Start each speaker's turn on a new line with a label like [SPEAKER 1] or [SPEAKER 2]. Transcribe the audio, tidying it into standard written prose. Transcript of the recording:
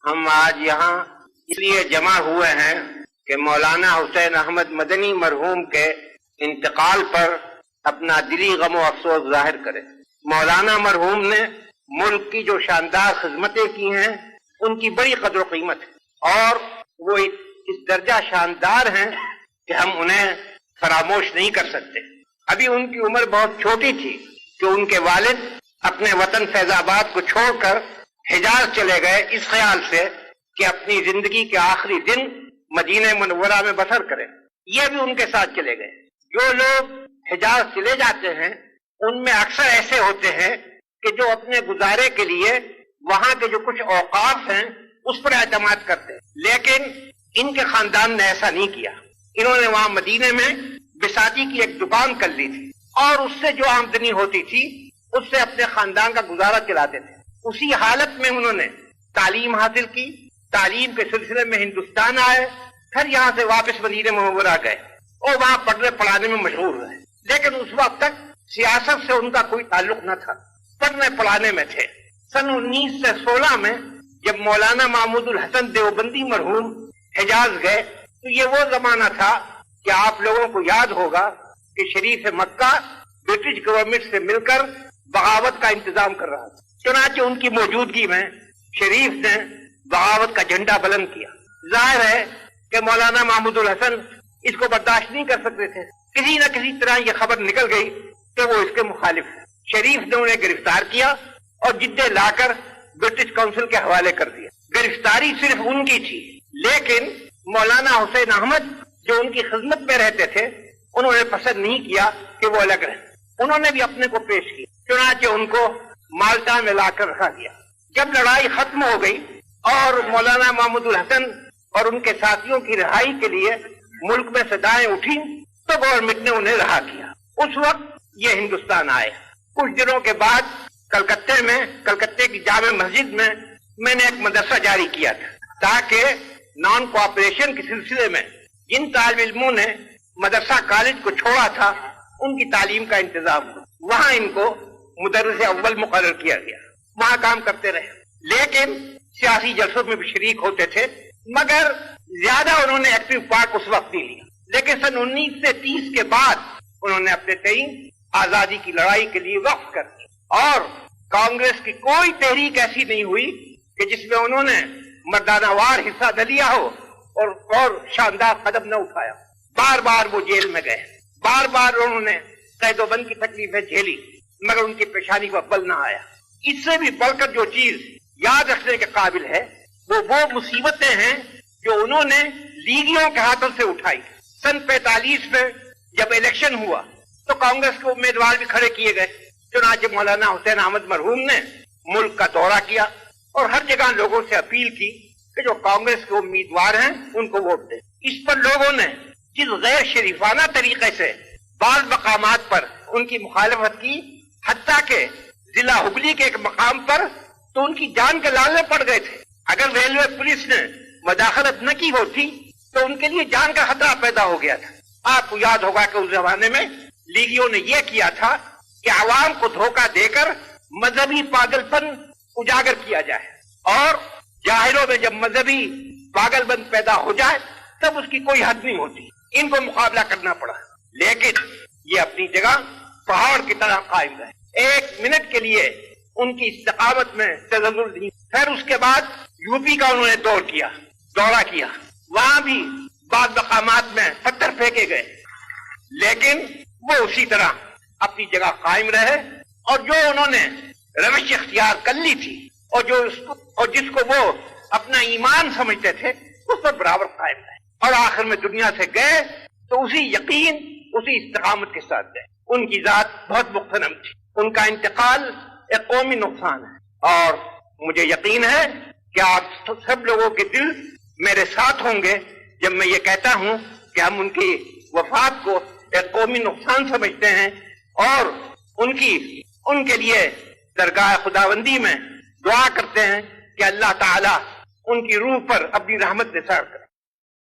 [SPEAKER 1] ہم آج یہاں اس لیے جمع ہوئے ہیں کہ مولانا حسین احمد مدنی مرحوم کے انتقال پر اپنا دلی غم و افسوس ظاہر کریں۔ مولانا مرحوم نے ملک کی جو شاندار خدمتیں کی ہیں ان کی بڑی قدر و قیمت ہے، اور وہ اس درجہ شاندار ہیں کہ ہم انہیں فراموش نہیں کر سکتے۔ ابھی ان کی عمر بہت چھوٹی تھی کہ ان کے والد اپنے وطن فیض آباد کو چھوڑ کر حجاز چلے گئے اس خیال سے کہ اپنی زندگی کے آخری دن مدینہ منورہ میں بسر کریں۔ یہ بھی ان کے ساتھ چلے گئے۔ جو لوگ حجاز چلے جاتے ہیں ان میں اکثر ایسے ہوتے ہیں کہ جو اپنے گزارے کے لیے وہاں کے جو کچھ اوقاف ہیں اس پر اعتماد کرتے ہیں، لیکن ان کے خاندان نے ایسا نہیں کیا۔ انہوں نے وہاں مدینے میں بساتی کی ایک دکان کر لی تھی، اور اس سے جو آمدنی ہوتی تھی اس سے اپنے خاندان کا گزارا چلاتے تھے۔ اسی حالت میں انہوں نے تعلیم حاصل کی، تعلیم کے سلسلے میں ہندوستان آئے، پھر یہاں سے واپس مدینہ منورہ گئے اور وہاں پڑھنے پڑھانے میں مشغول رہے، لیکن اس وقت تک سیاست سے ان کا کوئی تعلق نہ تھا، پڑھنے پڑھانے میں تھے۔ سن 1916 میں جب مولانا محمود الحسن دیوبندی مرحوم حجاز گئے تو یہ وہ زمانہ تھا کہ آپ لوگوں کو یاد ہوگا کہ شریف مکہ برٹش گورنمنٹ سے مل کر بغاوت کا انتظام کر رہا تھا۔ چنانچہ ان کی موجودگی میں شریف نے بغاوت کا جھنڈا بلند کیا۔ ظاہر ہے کہ مولانا محمود الحسن اس کو برداشت نہیں کر سکتے تھے، کسی نہ کسی طرح یہ خبر نکل گئی کہ وہ اس کے مخالف ہیں۔ شریف نے انہیں گرفتار کیا اور جدے لا کر برٹش کونسل کے حوالے کر دیا۔ گرفتاری صرف ان کی تھی، لیکن مولانا حسین احمد جو ان کی خدمت میں رہتے تھے انہوں نے پسند نہیں کیا کہ وہ الگ رہیں۔ انہوں نے بھی اپنے کو پیش کیا، چنانچہ ان کو مالٹا میں لا کر رکھا گیا۔ جب لڑائی ختم ہو گئی اور مولانا محمود الحسن اور ان کے ساتھیوں کی رہائی کے لیے ملک میں صدائیں اٹھی تو گورنمنٹ نے انہیں رہا کیا۔ اس وقت یہ ہندوستان آئے۔ کچھ دنوں کے بعد کلکتے کی جامع مسجد میں نے ایک مدرسہ جاری کیا تھا تاکہ نان کوآپریشن کے سلسلے میں جن طالب علموں نے مدرسہ کالج کو چھوڑا تھا ان کی تعلیم کا انتظام ہو۔ وہاں ان کو مدرس اول مقرر کیا گیا، وہاں کام کرتے رہے، لیکن سیاسی جلسوں میں بھی شریک ہوتے تھے، مگر زیادہ انہوں نے ایکٹیو پارٹ اس وقت نہیں لیا۔ لیکن سن 1930 کے بعد انہوں نے اپنے تئیں آزادی کی لڑائی کے لیے وقف کر دیا، اور کانگریس کی کوئی تحریک ایسی نہیں ہوئی کہ جس میں انہوں نے مردانہ وار حصہ نہ لیا ہو اور شاندار قدم نہ اٹھایا۔ بار بار وہ جیل میں گئے، بار بار انہوں نے قید و بند کی تکلیفیں جھیلی، مگر ان کی پیشانی پر بل نہ آیا۔ اس سے بھی بڑھ کر جو چیز یاد رکھنے کے قابل ہے وہ مصیبتیں ہیں جو انہوں نے لیگیوں کے ہاتھوں سے اٹھائی۔ سن 45 میں جب الیکشن ہوا تو کانگریس کے امیدوار بھی کھڑے کیے گئے، چنانچہ مولانا حسین احمد مرحوم نے ملک کا دورہ کیا اور ہر جگہ لوگوں سے اپیل کی کہ جو کانگریس کے امیدوار ہیں ان کو ووٹ دیں۔ اس پر لوگوں نے جس غیر شریفانہ طریقے سے بعض مقامات پر ان کی مخالفت کی، حتیٰ کہ ضلع ہگلی کے ایک مقام پر تو ان کی جان کے لالے پڑ گئے تھے۔ اگر ریلوے پولیس نے مداخلت نہ کی ہوتی تو ان کے لیے جان کا خطرہ پیدا ہو گیا تھا۔ آپ کو یاد ہوگا کہ اس زمانے میں لیگیوں نے یہ کیا تھا کہ عوام کو دھوکہ دے کر مذہبی پاگل پن اجاگر کیا جائے، اور ظاہروں میں جب مذہبی پاگل پن پیدا ہو جائے تب اس کی کوئی حد نہیں ہوتی۔ ان کو مقابلہ کرنا پڑا، لیکن یہ اپنی جگہ پہاڑ کی طرح قائم رہے۔ ایک منٹ کے لیے ان کی استقامت میں تزلزل نہیں۔ پھر اس کے بعد یو پی کا انہوں نے دورہ کیا، وہاں بھی بعض مقامات میں پتھر پھینکے گئے، لیکن وہ اسی طرح اپنی جگہ قائم رہے، اور جو انہوں نے روش اختیار کر لی تھی اور جس کو وہ اپنا ایمان سمجھتے تھے اس پر برابر قائم رہے، اور آخر میں دنیا سے گئے تو اسی یقین اسی استقامت کے ساتھ گئے۔ ان کی ذات بہت مغتنم تھی، ان کا انتقال ایک قومی نقصان ہے، اور مجھے یقین ہے کہ آپ سب لوگوں کے دل میرے ساتھ ہوں گے جب میں یہ کہتا ہوں کہ ہم ان کی وفات کو ایک قومی نقصان سمجھتے ہیں، اور ان کے لیے درگاہ خداوندی میں دعا کرتے ہیں کہ اللہ تعالی ان کی روح پر اپنی رحمت نثار کرے۔